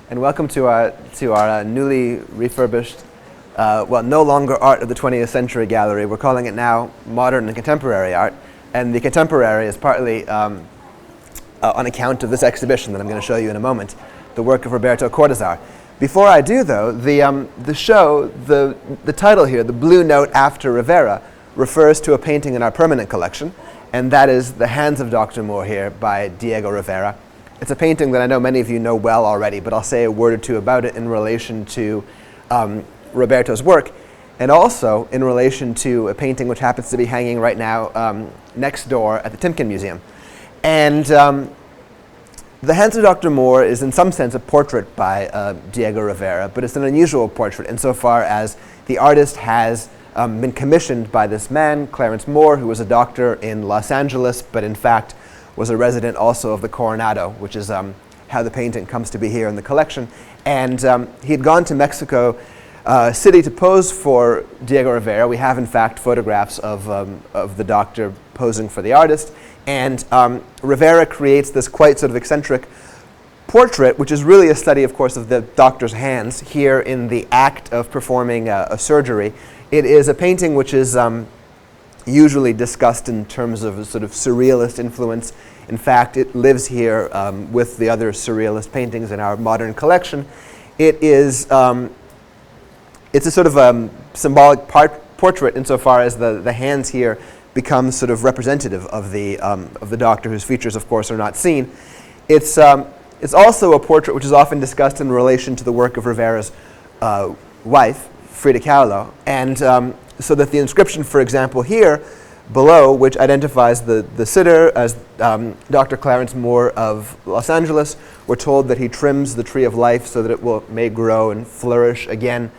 and welcome to our newly refurbished, well, no longer Art of the 20th Century gallery. We're calling it now Modern and Contemporary Art, and the contemporary is partly on account of this exhibition that I'm going to show you in a moment, the work of Roberto Cortazar. Before I do, though, the show, the title here, The Blue Note After Rivera, refers to a painting in our permanent collection, and that is The Hands of Dr. Moore here by Diego Rivera. It's a painting that I know many of you know well already, but I'll say a word or two about it in relation to Roberto's work, and also in relation to a painting which happens to be hanging right now next door at the Timken Museum. And The Hands of Dr. Moore is in some sense a portrait by Diego Rivera, but it's an unusual portrait insofar as the artist has been commissioned by this man, Clarence Moore, who was a doctor in Los Angeles, but in fact was a resident also of the Coronado, which is how the painting comes to be here in the collection. And he had gone to Mexico City to pose for Diego Rivera. We have, in fact, photographs of the doctor posing for the artist. And Rivera creates this quite sort of eccentric portrait, which is really a study, of course, of the doctor's hands here in the act of performing a surgery. It is a painting which is usually discussed in terms of a sort of surrealist influence. In fact, it lives here with the other surrealist paintings in our modern collection. It is it's a sort of symbolic portrait insofar as the hands here become sort of representative of the doctor, whose features, of course, are not seen. It's also a portrait which is often discussed in relation to the work of Rivera's wife, Frida Kahlo, and so that the inscription, for example, here below, which identifies the sitter as Dr. Clarence Moore of Los Angeles, we're told that he trims the tree of life so that it may grow and flourish again.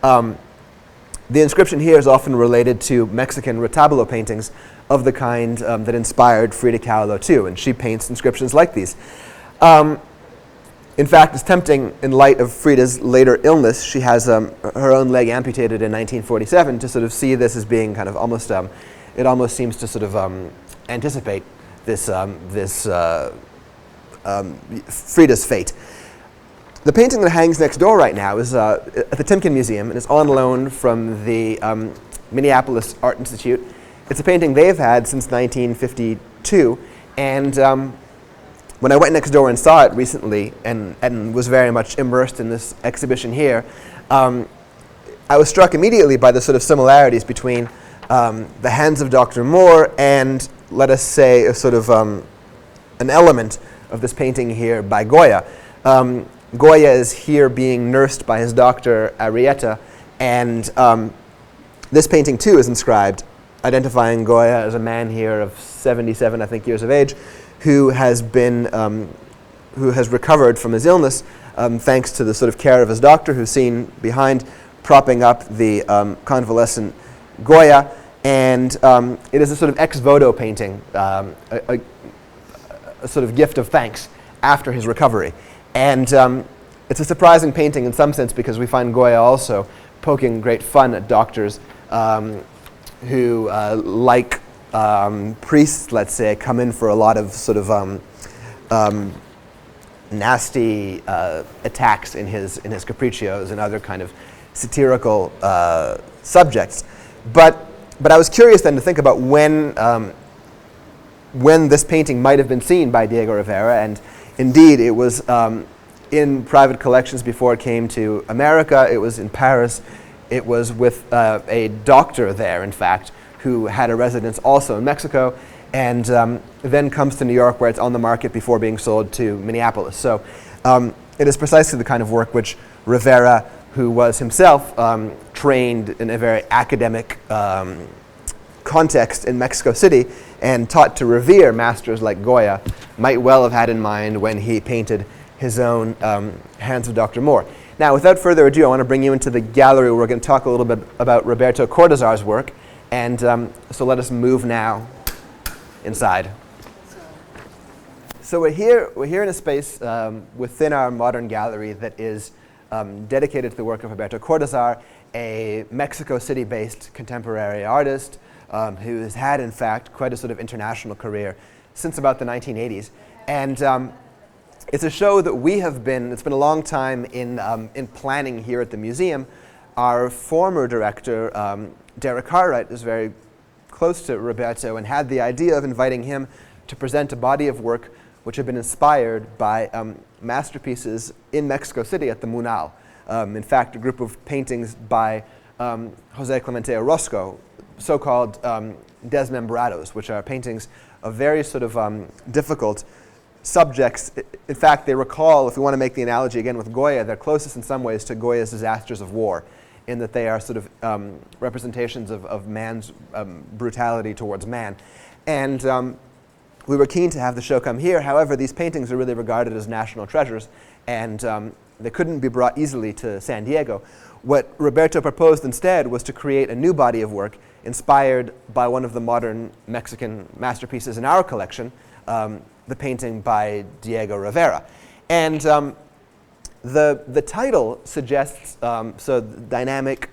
The inscription here is often related to Mexican retablo paintings of the kind that inspired Frida Kahlo too, and she paints inscriptions like these. In fact, it's tempting, in light of Frida's later illness, she has her own leg amputated in 1947, to sort of see this as being kind of almost, it almost seems to sort of anticipate this, Frida's fate. The painting that hangs next door right now is at the Timken Museum, and is on loan from the Minneapolis Art Institute. It's a painting they've had since 1952, and when I went next door and saw it recently and was very much immersed in this exhibition here, I was struck immediately by the sort of similarities between The Hands of Dr. Moore and, let us say, a sort of an element of this painting here by Goya. Goya is here being nursed by his doctor, Arrieta, and this painting too is inscribed, identifying Goya as a man here of 77, I think, years of age, who has recovered from his illness thanks to the sort of care of his doctor, who's seen behind propping up the convalescent Goya. And it is a sort of ex voto painting, a sort of gift of thanks after his recovery. And it's a surprising painting in some sense, because we find Goya also poking great fun at doctors who, like priests, let's say, come in for a lot of sort of nasty attacks in his capriccios and other kind of satirical subjects. But I was curious then to think about when this painting might have been seen by Diego Rivera, and indeed it was in private collections before it came to America. It was in Paris. It was with a doctor there, in fact, who had a residence also in Mexico, and then comes to New York, where it's on the market before being sold to Minneapolis. So it is precisely the kind of work which Rivera, who was himself trained in a very academic context in Mexico City and taught to revere masters like Goya, might well have had in mind when he painted his own Hands of Dr. Moore. Now, without further ado, I want to bring you into the gallery where we're going to talk a little bit about Roberto Cortazar's work. And so let us move now inside. So we're here in a space within our modern gallery that is dedicated to the work of Roberto Cortazar, a Mexico City-based contemporary artist who has had, in fact, quite a sort of international career since about the 1980s. And It's a show that it's been a long time in planning here at the museum. Our former director, Derek Cartwright, is very close to Roberto and had the idea of inviting him to present a body of work which had been inspired by masterpieces in Mexico City at the Munal. In fact, a group of paintings by Jose Clemente Orozco, so-called desmembrados, which are paintings of very sort of difficult subjects. In fact, they recall, if we want to make the analogy again with Goya, they're closest in some ways to Goya's Disasters of War, in that they are sort of representations of man's brutality towards man. And we were keen to have the show come here. However, these paintings are really regarded as national treasures, and they couldn't be brought easily to San Diego. What Roberto proposed instead was to create a new body of work inspired by one of the modern Mexican masterpieces in our collection, the painting by Diego Rivera. And the title suggests dynamic.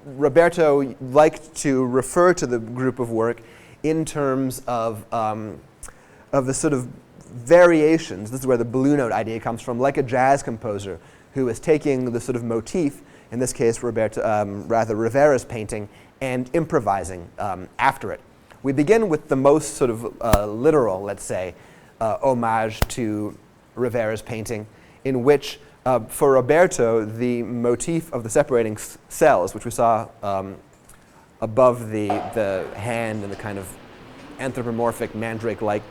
Roberto liked to refer to the group of work in terms of the sort of variations. This is where the blue note idea comes from, like a jazz composer who is taking the sort of motif, in this case Rivera's painting, and improvising after it. We begin with the most sort of literal, let's say, homage to Rivera's painting, in which, for Roberto, the motif of the separating cells, which we saw above the hand and the kind of anthropomorphic mandrake-like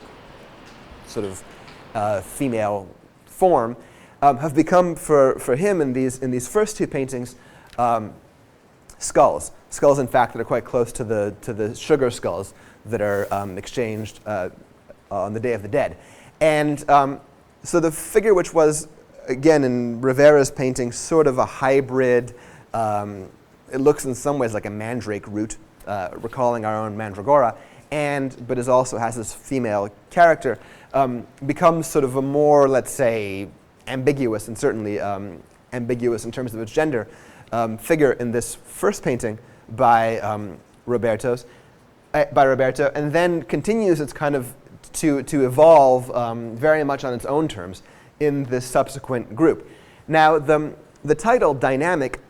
sort of female form, have become for him in these first two paintings skulls. Skulls, in fact, that are quite close to the sugar skulls that are exchanged on the Day of the Dead. And so the figure, which was, again, in Rivera's painting, sort of a hybrid, it looks in some ways like a mandrake root, recalling our own mandragora, but it also has this female character, becomes sort of a more, let's say, ambiguous, and certainly ambiguous in terms of its gender, figure in this first painting by Roberto, and then continues its kind of to evolve very much on its own terms in this subsequent group. Now, the title "Dynamic"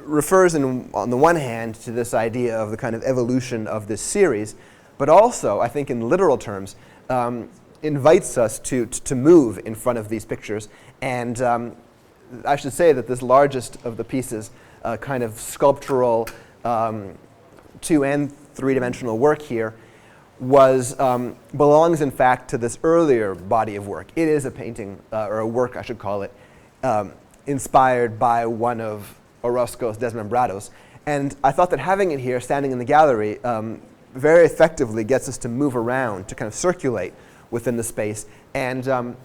refers, on the one hand, to this idea of the kind of evolution of this series, but also, I think, in literal terms, invites us to move in front of these pictures. And I should say that this largest of the pieces, kind of sculptural 2- and 3-dimensional work here, belongs in fact to this earlier body of work. It is a painting, or a work I should call it, inspired by one of Orozco's Desmembrados. And I thought that having it here, standing in the gallery, very effectively gets us to move around, to kind of circulate within the space. And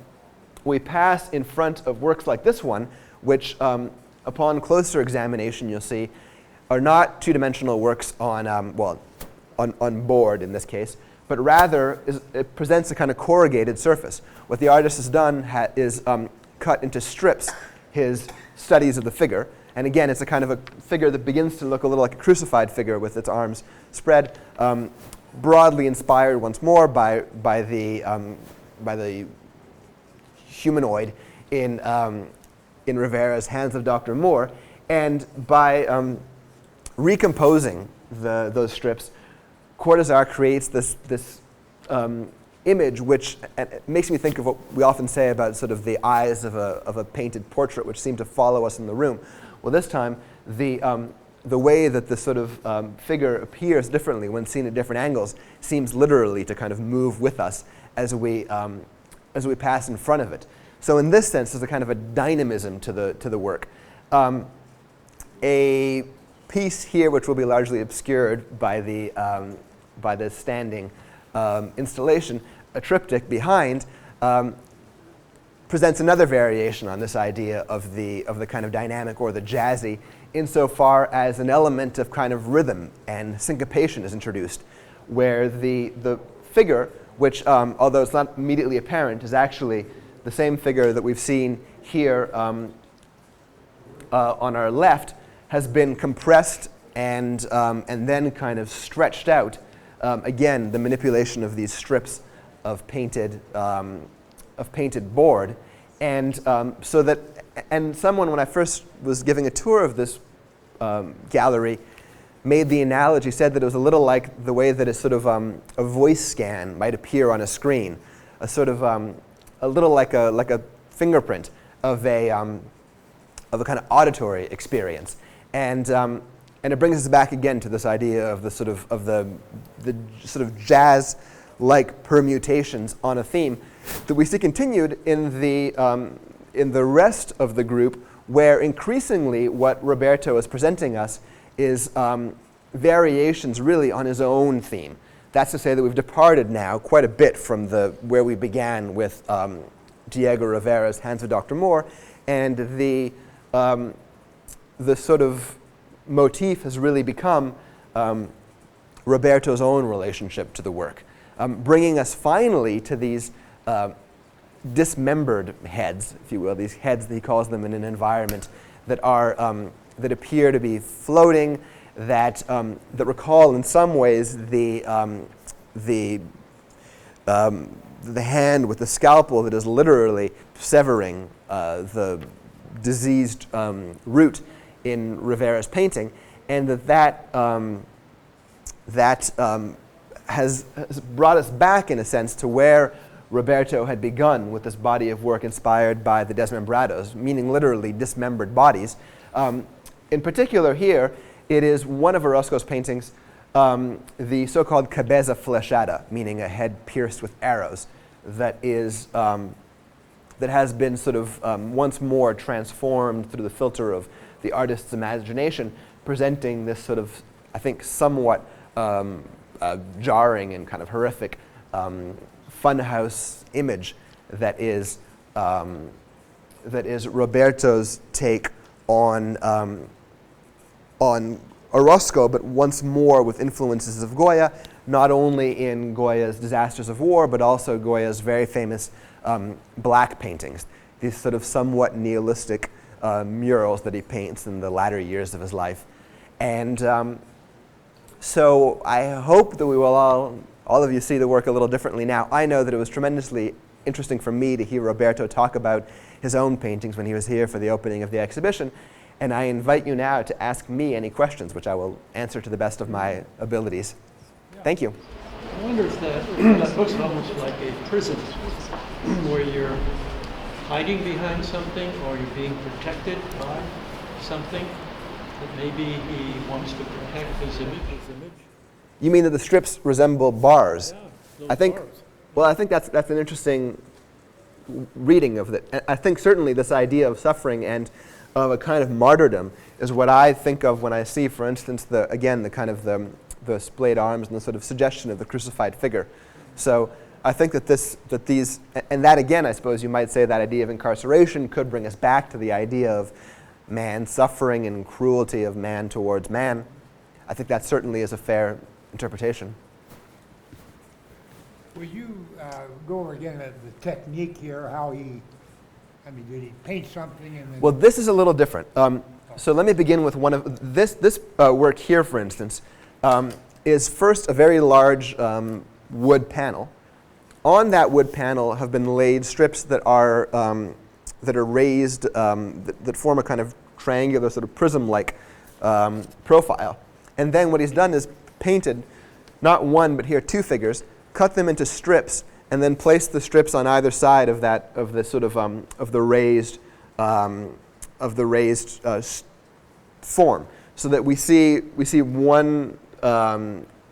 we pass in front of works like this one, which upon closer examination you'll see are not 2-dimensional works on board in this case, but rather it presents a kind of corrugated surface. What the artist has done is cut into strips his studies of the figure. And again, it's a kind of a figure that begins to look a little like a crucified figure with its arms spread, broadly inspired once more by the humanoid in Rivera's Hands of Dr. Moore, and by recomposing those strips, Cortázar creates this image, which makes me think of what we often say about sort of the eyes of a painted portrait, which seem to follow us in the room. Well, this time the way that the sort of figure appears differently when seen at different angles seems literally to kind of move with us as we pass in front of it. So in this sense, there's a kind of a dynamism to the work. A piece here, which will be largely obscured by the standing installation, a triptych behind, presents another variation on this idea of the kind of dynamic or the jazzy, insofar as an element of kind of rhythm and syncopation is introduced, where the figure, which, although it's not immediately apparent, is actually the same figure that we've seen here on our left, has been compressed and then kind of stretched out. Again, the manipulation of these strips of painted board, and so that, and someone, when I first was giving a tour of this gallery, made the analogy, said that it was a little like the way that a sort of a voice scan might appear on a screen, a sort of a little like a fingerprint of a kind of auditory experience, and it brings us back again to this idea of the sort of jazz-like permutations on a theme that we see continued in the rest of the group, where increasingly what Roberto is presenting us is variations really on his own theme. That's to say that we've departed now quite a bit from where we began with Diego Rivera's Hands of Dr. Moore, and the sort of motif has really become Roberto's own relationship to the work, bringing us finally to these dismembered heads, if you will, these heads that he calls them in an environment that are that appear to be floating, that recall in some ways the hand with the scalpel that is literally severing the diseased root in Rivera's painting, and that has brought us back in a sense to where Roberto had begun with this body of work inspired by the desmembrados, meaning literally dismembered bodies. In particular here, it is one of Orozco's paintings, the so-called cabeza flechada, meaning a head pierced with arrows, that has been sort of once more transformed through the filter of the artist's imagination, presenting this sort of, I think, somewhat jarring and kind of horrific funhouse image that is Roberto's take on Orozco, but once more with influences of Goya, not only in Goya's Disasters of War, but also Goya's very famous black paintings, these sort of somewhat nihilistic murals that he paints in the latter years of his life. And so I hope that we will all of you see the work a little differently now. I know that it was tremendously interesting for me to hear Roberto talk about his own paintings when he was here for the opening of the exhibition. And I invite you now to ask me any questions, which I will answer to the best of my abilities. Yeah. Thank you. I wonder if that looks almost like a prison, where you're hiding behind something or you're being protected by something that maybe he wants to protect his image. You mean that the strips resemble bars? Yeah, I think. Bars. Well, I think that's an interesting reading of it. I think certainly this idea of suffering and of a kind of martyrdom is what I think of when I see, for instance, the splayed arms and the sort of suggestion of the crucified figure. So I think that these, and that again, I suppose you might say that idea of incarceration could bring us back to the idea of man suffering and cruelty of man towards man. I think that certainly is a fair interpretation. Will you go over again the technique here, how he, did he paint something and then... Well, this is a little different. So let me begin with one of, this work here, for instance, is first a very large wood panel. On that wood panel have been laid strips that are raised, that form a kind of triangular sort of prism-like profile. And then what he's done is painted not one, but here 2 figures, cut them into strips, and then place the strips on either side of the raised form, so that we see one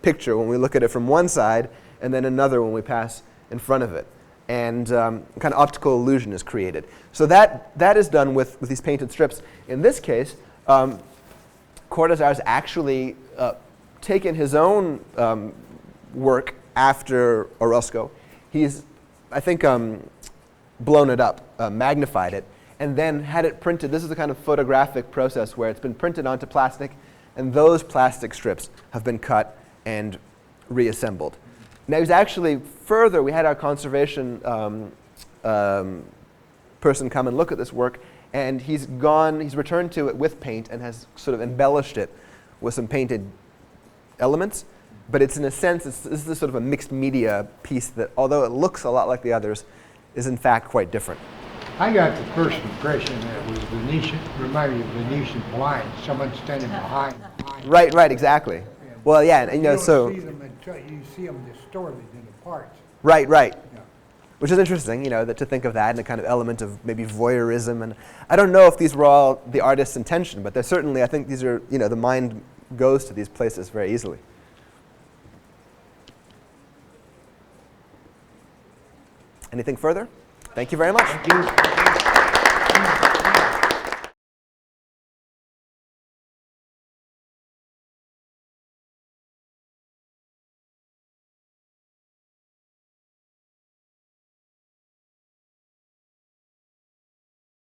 picture when we look at it from one side, and then another when we pass in front of it, and kind of optical illusion is created. So that is done with these painted strips. In this case, Cortazar has actually taken his own work after Orozco. He's, I think, blown it up, magnified it, and then had it printed. This is a kind of photographic process where it's been printed onto plastic, and those plastic strips have been cut and reassembled. Now he's actually further, we had our conservation person come and look at this work, and he's returned to it with paint and has sort of embellished it with some painted elements. But it's in a sense, this is a sort of a mixed media piece that, although it looks a lot like the others, is in fact quite different. I got the first impression that it was Venetian, reminded me of Venetian blinds, someone standing behind. Right, exactly. Well, yeah, and you know, so. You don't see them until you see them distorted in the parts. Right. Yeah. Which is interesting, you know, that to think of that in a kind of element of maybe voyeurism. And I don't know if these were all the artist's intention, but they're certainly, I think these are, you know, the mind goes to these places very easily. Anything further? Thank you very much. Thank you.